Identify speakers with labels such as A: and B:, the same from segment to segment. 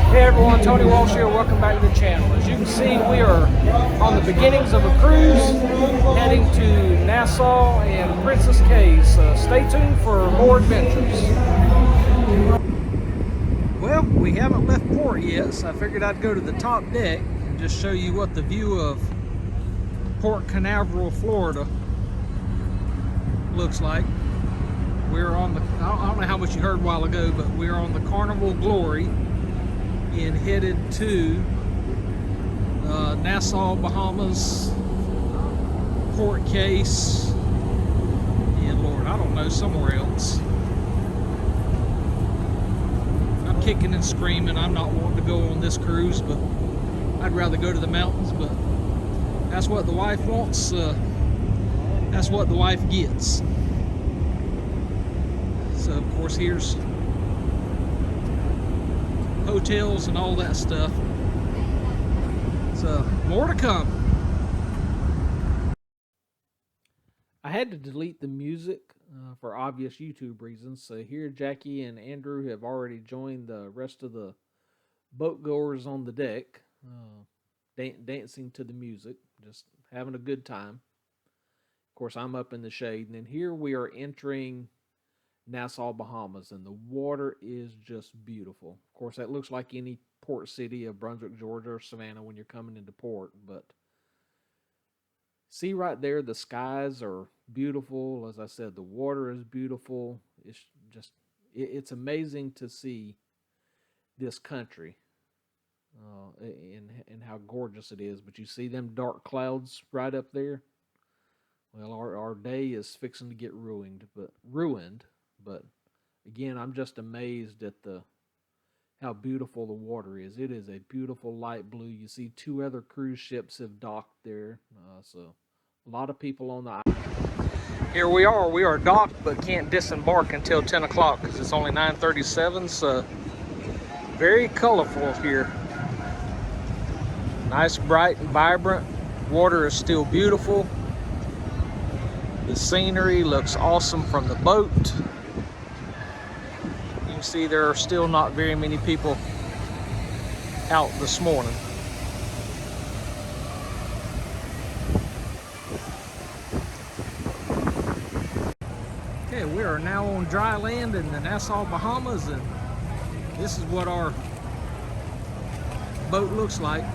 A: Hey everyone, Tony Walsh here. Welcome back to the channel. As you can see, we are on the beginnings of a cruise heading to Nassau and Princess Cays. Stay tuned for more adventures. Well, we haven't left port yet, so I figured I'd go to the top deck and just show you what the view of Port Canaveral, Florida looks like. We're on the, I don't know how much you heard a while ago, but we're on the Carnival Glory and headed to Nassau, Bahamas, Port Case, and Lord, I don't know, somewhere else. I'm kicking and screaming. I'm not wanting to go on this cruise, but I'd rather go to the mountains, but that's what the wife wants. That's what the wife gets. So of course here's hotels and all that stuff. So more to come. I had to delete the music for obvious YouTube reasons. So here Jackie and Andrew have already joined the rest of the boat goers on the deck, dancing to the music, just having a good time. Of course I'm up in the shade, and then here we are entering Nassau, Bahamas, and the water is just beautiful. Of course, that looks like any port city of Brunswick, Georgia, or Savannah when you're coming into port, but see right there, the skies are beautiful. As I said, the water is beautiful. It's just, it's amazing to see this country and how gorgeous it is. But you see them dark clouds right up there? Well, our day is fixing to get ruined. But again, I'm just amazed at how beautiful the water is. It is a beautiful light blue. You see two other cruise ships have docked there. So a lot of people on the island. Here we are. We are docked but can't disembark until 10 o'clock because it's only 9:37. So very colorful here. Nice, bright, and vibrant. Water is still beautiful. The scenery looks awesome from the boat. You can see there are still not very many people out this morning. Okay, we are now on dry land in the Nassau, Bahamas, and this is what our boat looks like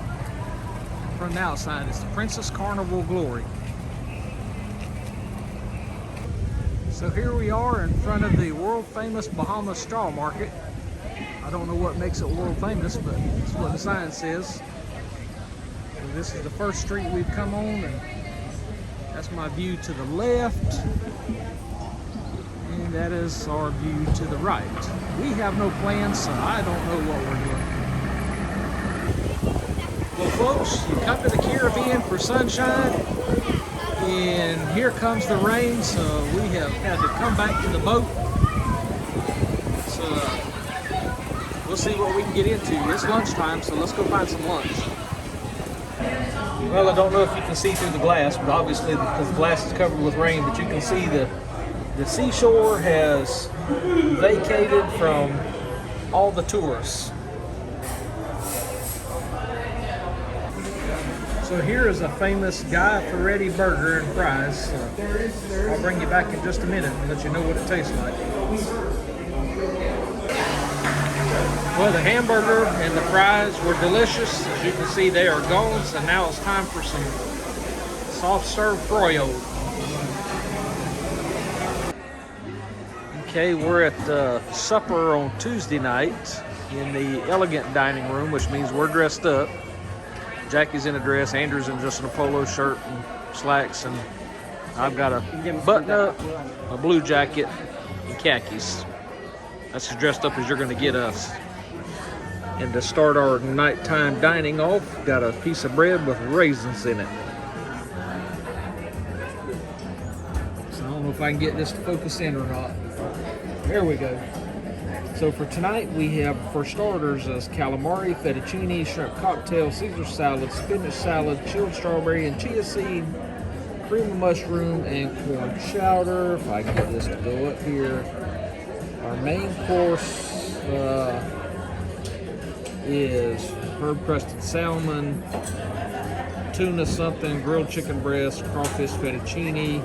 A: from the outside. It's the Princess Carnival Glory. So here we are in front of the world famous Bahamas straw market. I don't know what makes it world famous, but that's what the sign says. So this is the first street we've come on, and that's my view to the left. And that is our view to the right. We have no plans, so I don't know what we're doing. Well folks, you come to the Caribbean for sunshine, and here comes the rain, so we have had to come back to the boat. So we'll see what we can get into. It's lunchtime, so let's go find some lunch. Well, I don't know if you can see through the glass, but obviously because the glass is covered with rain, but you can see the seashore has vacated from all the tourists. So here is a famous Guy Fieri burger and fries. I'll bring you back in just a minute and let you know what it tastes like. Well, the hamburger and the fries were delicious. As you can see, they are gone. So now it's time for some soft serve froyo. Okay, we're at supper on Tuesday night in the elegant dining room, which means we're dressed up. Jackie's in a dress, Andrew's in just in a polo shirt and slacks, and I've got a button up, a blue jacket, and khakis. That's as dressed up as you're going to get us. And to start our nighttime dining off, got a piece of bread with raisins in it. So I don't know if I can get this to focus in or not. There we go. So for tonight, we have, for starters, calamari, fettuccine, shrimp cocktail, Caesar salad, spinach salad, chilled strawberry and chia seed, cream of mushroom, and corn chowder. If I can get this to go up here. Our main course is herb crusted salmon, tuna something, grilled chicken breast, crawfish fettuccine,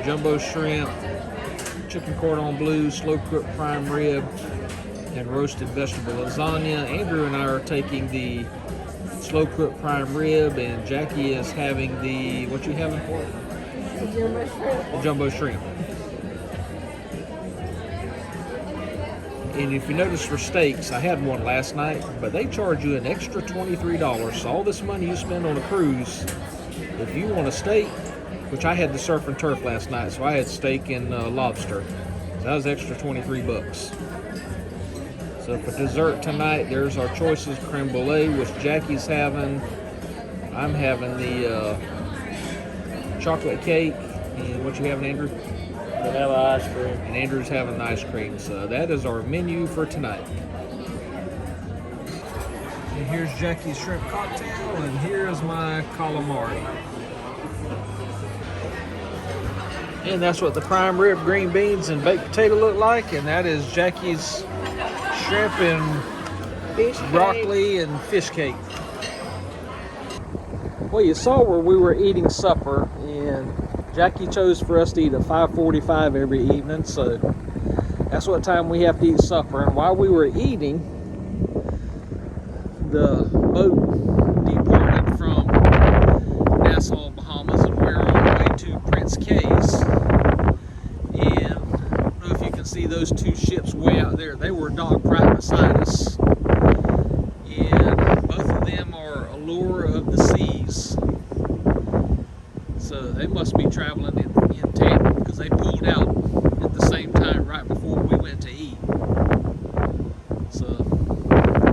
A: jumbo shrimp, chicken cordon bleu, slow cooked prime rib, and roasted vegetable lasagna. Andrew and I are taking the slow cooked prime rib, and Jackie is having the, what you having for it?
B: The jumbo shrimp.
A: The jumbo shrimp. And if you notice for steaks, I had one last night, but they charge you an extra $23. So all this money you spend on a cruise, if you want a steak, which I had the surf and turf last night, so I had steak and lobster. So that was extra 23 bucks. So for dessert tonight, there's our choices: creme brulee, which Jackie's having. I'm having the chocolate cake. And what you having, Andrew?
B: Vanilla ice cream.
A: And Andrew's having the ice cream. So that is our menu for tonight. And here's Jackie's shrimp cocktail, and here's my calamari. And that's what the prime rib, green beans, and baked potato look like. And that is Jackie's shrimp and
B: Fish
A: broccoli
B: cake.
A: and fish cake. Well, you saw where we were eating supper, and Jackie chose for us to eat at 5:45 every evening, so that's what time we have to eat supper. And while we were eating, the boat departed from Nassau, Bahamas, and we're on the way to Prince Cay's. And I don't know if you can see those two ships way out there. They were docked right beside us. And both of them are Allure of the Seas. So they must be traveling in tandem, because they pulled out at the same time right before we went to eat. So,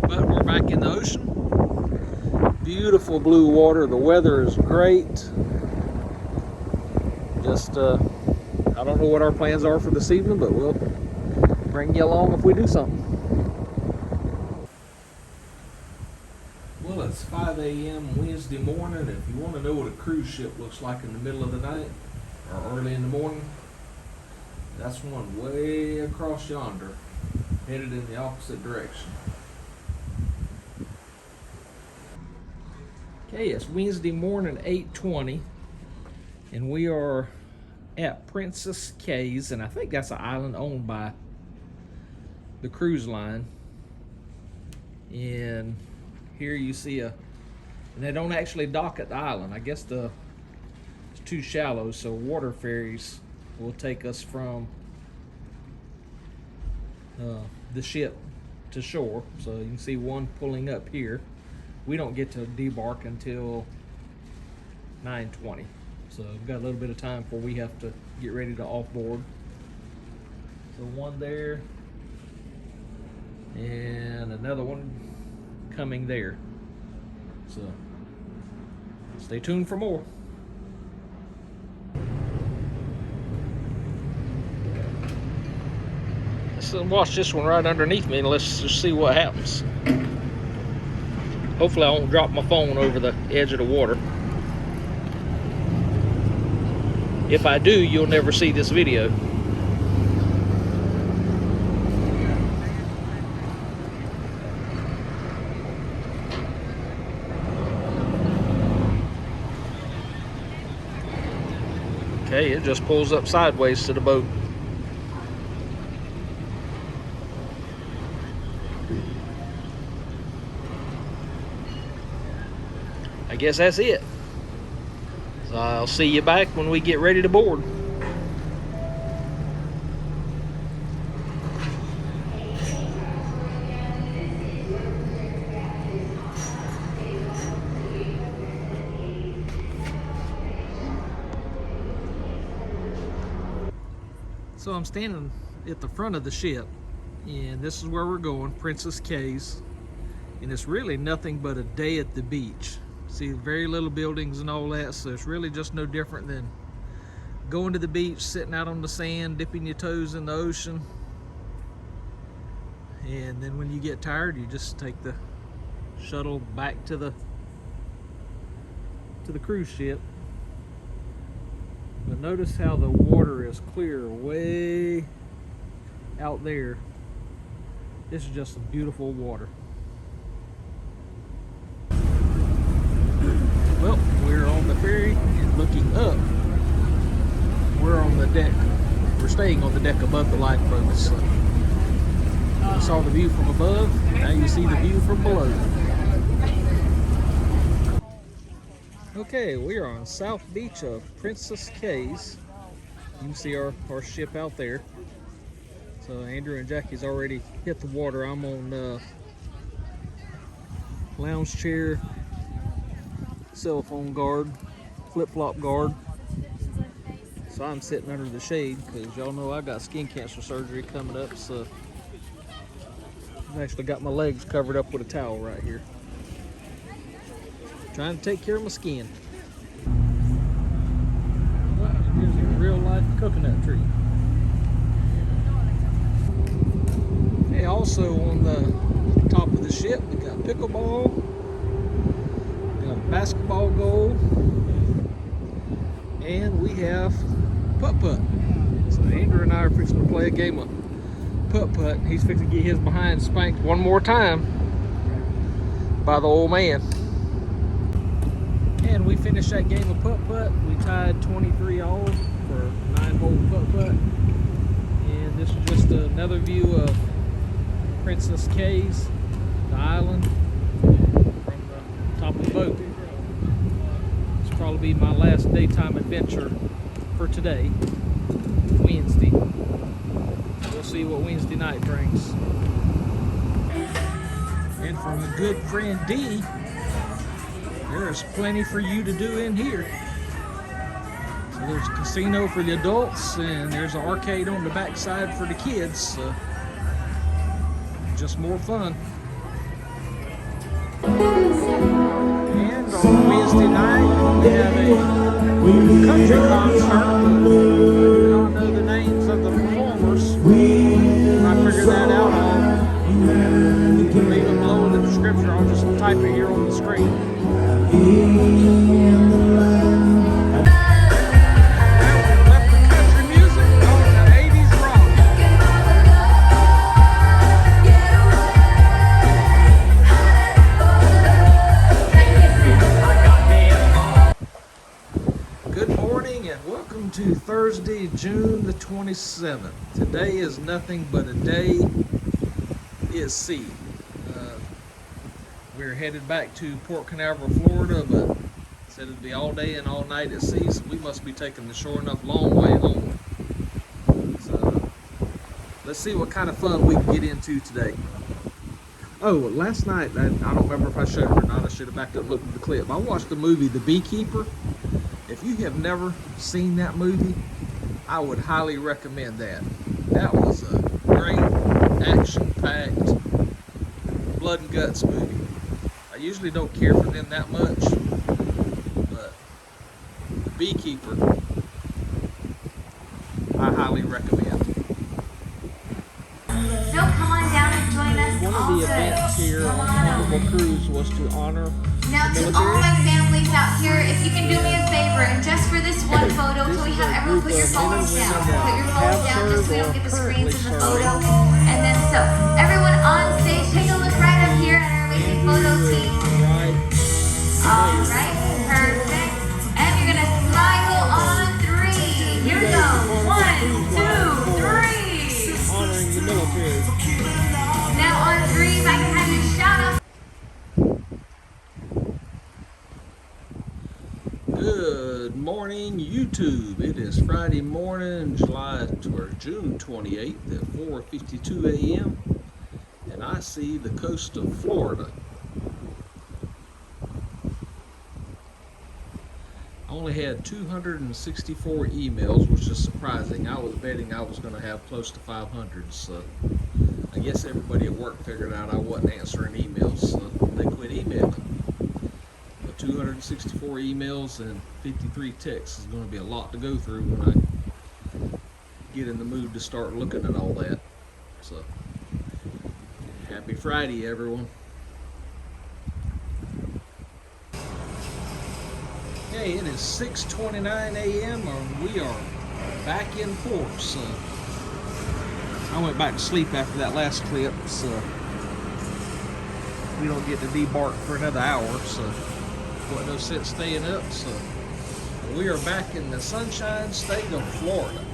A: but we're back in the ocean. Beautiful blue water. The weather is great. Just, I don't know what our plans are for this evening, but we'll bring you along if we do something. Well, it's 5 a.m. Wednesday morning. If you want to know what a cruise ship looks like in the middle of the night or early in the morning, that's one way across yonder, headed in the opposite direction. Okay, it's Wednesday morning, 8:20, and we are at Princess Cay's, and I think that's an island owned by the cruise line. And here you see and they don't actually dock at the island. I guess it's too shallow, so water ferries will take us from the ship to shore. So you can see one pulling up here. We don't get to debark until 9:20. So we've got a little bit of time before we have to get ready to offboard. So one there, and another one coming there. So stay tuned for more. Let's watch this one right underneath me, and let's just see what happens. Hopefully I won't drop my phone over the edge of the water. If I do, you'll never see this video. Okay, it just pulls up sideways to the boat. I guess that's it. So I'll see you back when we get ready to board. So I'm standing at the front of the ship, and this is where we're going, Princess Cay's, and it's really nothing but a day at the beach. See, very little buildings and all that, so it's really just no different than going to the beach, sitting out on the sand, dipping your toes in the ocean, and then when you get tired, you just take the shuttle back to the cruise ship. But notice how the water is clear way out there. This is just some beautiful water. Well, we're on the ferry and looking up. We're on the deck. We're staying on the deck above the lifeboats. So you saw the view from above. Now you see the view from below. Okay, we are on South Beach of Princess Cays. You can see our ship out there. So Andrew and Jackie's already hit the water. I'm on lounge chair, cell phone guard, flip-flop guard. So I'm sitting under the shade because y'all know I got skin cancer surgery coming up. So I've actually got my legs covered up with a towel right here. Trying to take care of my skin. Well, here's a real life coconut tree. Hey, also on the top of the ship, we got pickleball, we got a basketball goal, and we have putt-putt. So Andrew and I are fixing to play a game of putt-putt. He's fixing to get his behind spanked one more time by the old man. And we finished that game of putt-putt. We tied 23 all for 9-hole putt-putt. And this is just another view of Princess Cays, the island, from the top of the boat. This will probably be my last daytime adventure for today, Wednesday. We'll see what Wednesday night brings. And from a good friend D, there is plenty for you to do in here. So there's a casino for the adults, and there's an arcade on the backside for the kids. So just more fun. And on Wednesday night, we have a country concert. I do not know the names of the performers. When I figure that out, I'll leave them below in the description. I'll just type it here on the screen. To Thursday, June the 27th. Today is nothing but a day at sea. We're headed back to Port Canaveral, Florida, but said it'd be all day and all night at sea, so we must be taking the sure enough long way home. So let's see what kind of fun we can get into today. Oh, last night, I don't remember if I showed it or not. I should have backed up and looked at the clip. I watched the movie The Beekeeper. If you have never seen that movie, I would highly recommend that. That was a great, action-packed, blood and guts movie. I usually don't care for them that much, but The Beekeeper, I highly recommend.
C: So come on down and join us.
A: One of the events here on Carnival Cruise was to honor
C: now to all my families out here, if you can do me a favor, and just for this one photo, can we have everyone put your phones down? Put your phones down just so we don't get the screens in the photo. And then so, everyone on stage, take a look right up here at our amazing photo team. Alright, perfect. And you're gonna smile on 3. Here we go. 1, 2, 3.
A: Honoring the military.
C: Now on 3, if I can have you shout out.
A: Good morning, YouTube. It is Friday morning, June 28th at 4:52 a.m. and I see the coast of Florida. I only had 264 emails, which is surprising. I was betting I was going to have close to 500, so I guess everybody at work figured out I wasn't answering emails, so they quit emailing. 264 emails and 53 texts is going to be a lot to go through when I get in the mood to start looking at all that. So, happy Friday, everyone. Hey, it is 6:29 a.m. and we are back in port. So, I went back to sleep after that last clip, so we don't get to debark for another hour. So. Wasn't no sense staying up, so we are back in the sunshine state of Florida.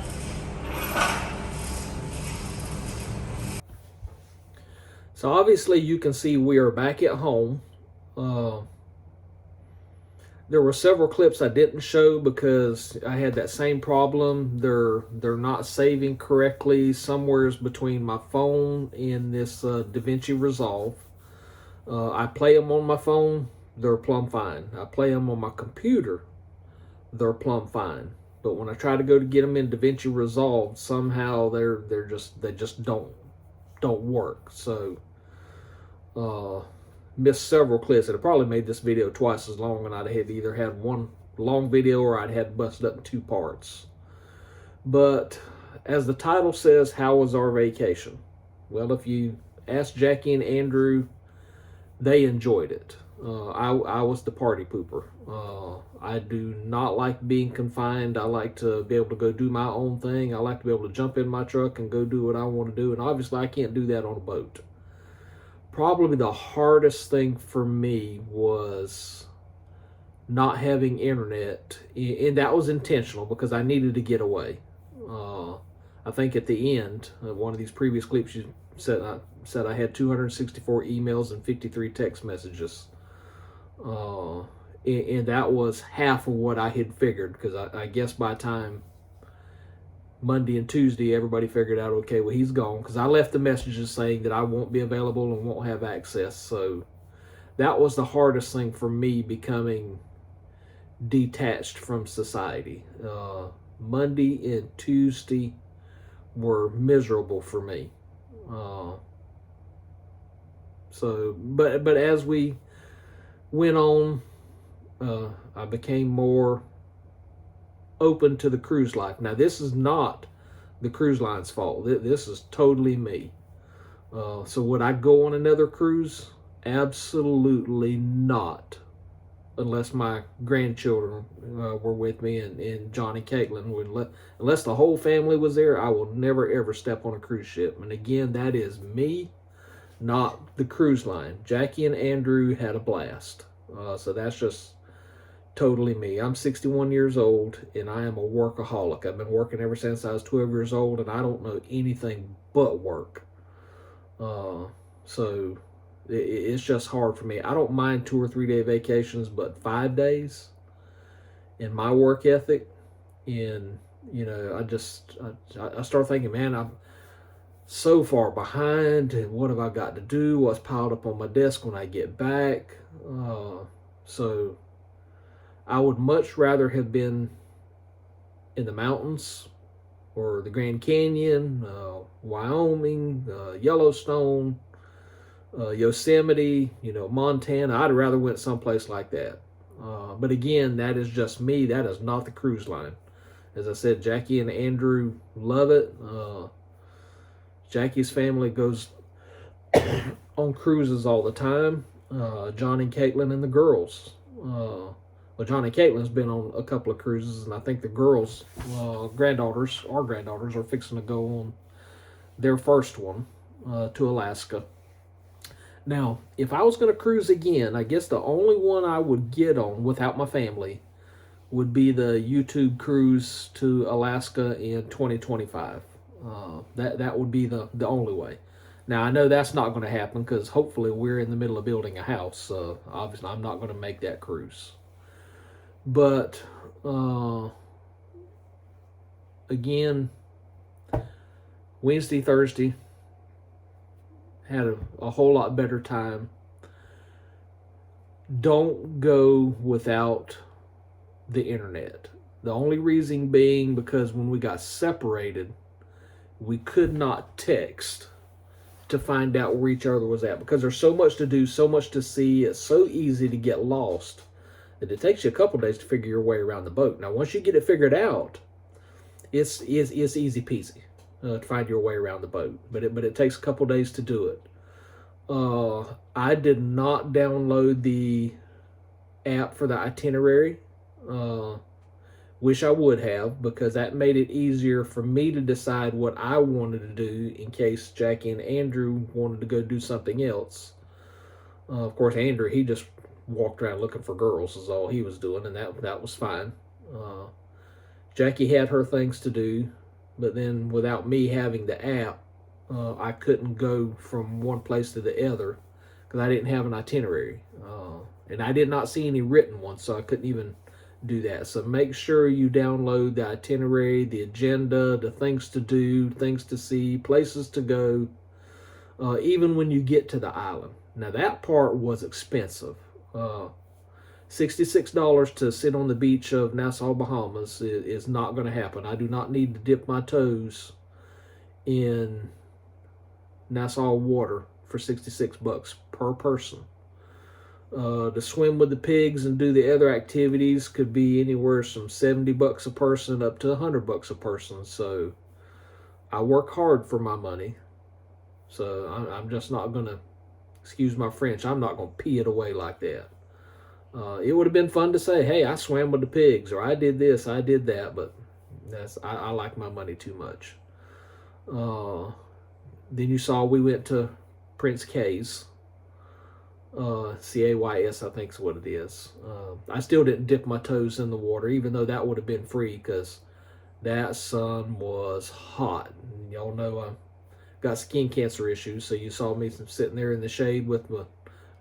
A: So obviously you can see we are back at home. There were several clips I didn't show because I had that same problem. They're not saving correctly somewheres between my phone and this DaVinci Resolve. I play them on my phone, they're plumb fine. I play them on my computer, they're plumb fine. But when I try to go to get them in DaVinci Resolve, somehow they just don't work. So missed several clips. It probably made this video twice as long, and I'd have either had one long video or I'd had busted up in two parts. But as the title says, how was our vacation? Well, if you ask Jackie and Andrew, they enjoyed it. I was the party pooper. I do not like being confined. I like to be able to go do my own thing. I like to be able to jump in my truck and go do what I want to do. And obviously I can't do that on a boat. Probably the hardest thing for me was not having internet. And that was intentional because I needed to get away. I think at the end of one of these previous clips, you said I had 264 emails and 53 text messages. And that was half of what I had figured, because I guess by the time Monday and Tuesday, everybody figured out, okay, well, he's gone, because I left the messages saying that I won't be available and won't have access. So that was the hardest thing for me, becoming detached from society. Monday and Tuesday were miserable for me. But as we went on, I became more open to the cruise life. Now, this is not the cruise line's fault. This is totally me. So would I go on another cruise? Absolutely not. Unless my grandchildren were with me, and John and Caitlin. Unless the whole family was there, I will never ever step on a cruise ship. And again, that is me, not the cruise line. Jackie and Andrew had a blast. So that's just totally me. I'm 61 years old, and I am a workaholic. I've been working ever since I was 12 years old, and I don't know anything but work. So it's just hard for me. I don't mind 2 or 3 day vacations, but 5 days in my work ethic, and I start thinking, man, I'm so far behind, and what have I got to do? What's piled up on my desk when I get back? So I would much rather have been in the mountains, or the Grand Canyon, Wyoming, Yellowstone, Yosemite, Montana. I'd rather went someplace like that. But again, that is just me. That is not the cruise line. As I said, Jackie and Andrew love it. Jackie's family goes on cruises all the time. John and Caitlin and the girls. Well, John and Caitlin's been on a couple of cruises, and I think the girls, our granddaughters, are fixing to go on their first one to Alaska. Now, if I was going to cruise again, I guess the only one I would get on without my family would be the YouTube cruise to Alaska in 2025. That would be the only way. Now, I know that's not going to happen because hopefully we're in the middle of building a house. Obviously, I'm not going to make that cruise. But, again, Wednesday, Thursday, had a whole lot better time. Don't go without the internet. The only reason being because when we got separated, we could not text to find out where each other was at, because there's so much to do, so much to see. It's so easy to get lost that it takes you a couple days to figure your way around the boat. Now, once you get it figured out, it's easy peasy to find your way around the boat. But it takes a couple days to do it. I did not download the app for the itinerary. Wish I would have, because that made it easier for me to decide what I wanted to do in case Jackie and Andrew wanted to go do something else. Of course, Andrew, he just walked around looking for girls is all he was doing, and that was fine. Jackie had her things to do, but then without me having the app, I couldn't go from one place to the other because I didn't have an itinerary. And I did not see any written one, so I couldn't even do that. So make sure you download the itinerary, the agenda, the things to do, things to see, places to go, even when you get to the island. Now that part was expensive. $66 to sit on the beach of Nassau, Bahamas is not going to happen. I do not need to dip my toes in Nassau water for $66 per person. To swim with the pigs and do the other activities could be anywhere from $70 a person up to $100 a person. So I work hard for my money. So I'm just not going to, excuse my French, I'm not going to pee it away like that. It would have been fun to say, hey, I swam with the pigs, or I did this, I did that, but I like my money too much. Then you saw we went to Prince Kays. Cays, I think is what it is. I still didn't dip my toes in the water, even though that would have been free, because that sun was hot. And y'all know I've got skin cancer issues, so you saw me sitting there in the shade with my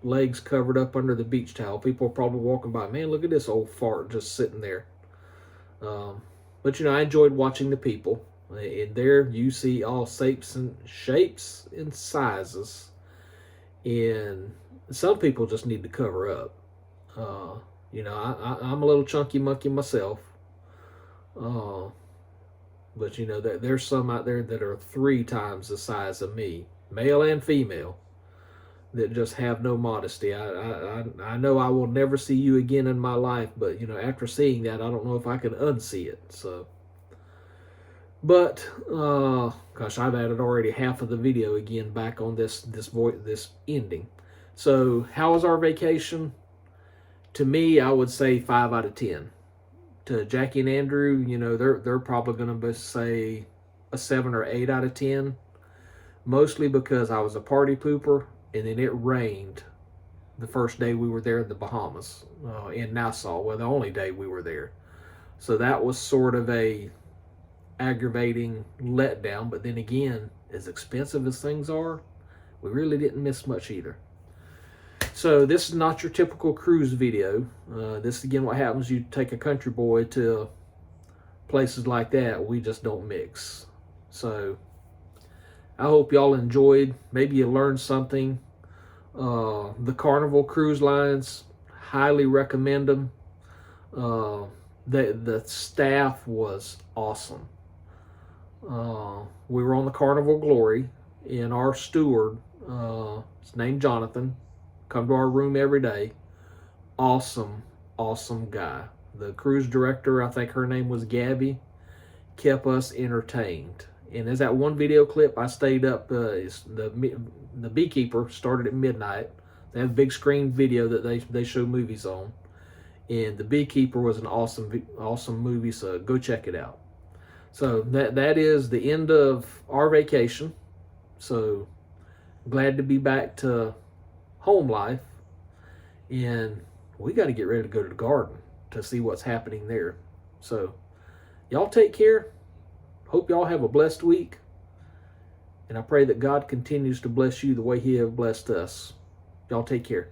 A: legs covered up under the beach towel. People are probably walking by, man, look at this old fart just sitting there. But I enjoyed watching the people. And there you see all shapes and sizes. And some people just need to cover up. I'm a little chunky monkey myself. But there's some out there that are 3 times the size of me, male and female, that just have no modesty. I know I will never see you again in my life, but after seeing that, I don't know if I can unsee it. So, but gosh, I've added already half of the video again back on this ending. So, how was our vacation? To me, I would say 5 out of 10. To Jackie and Andrew, they're probably going to say a 7 or 8 out of 10. Mostly because I was a party pooper, and then it rained the first day we were there in the Bahamas, in Nassau. Well, the only day we were there. So that was sort of a aggravating letdown. But then again, as expensive as things are, we really didn't miss much either. So this is not your typical cruise video. This is again what happens. You take a country boy to places like that. We just don't mix. So I hope y'all enjoyed. Maybe you learned something. The Carnival Cruise Lines, highly recommend them. The staff was awesome. We were on the Carnival Glory, and our steward, his name Jonathan, come to our room every day. Awesome guy. The cruise director, I think her name was Gabby, kept us entertained. And as that one video clip, I stayed up. The beekeeper started at midnight. They have a big screen video that they show movies on. And the beekeeper was an awesome movie, so go check it out. So that is the end of our vacation. So glad to be back to home life. And we got to get ready to go to the garden to see what's happening there. So y'all take care. Hope y'all have a blessed week. And I pray that God continues to bless you the way He has blessed us. Y'all take care.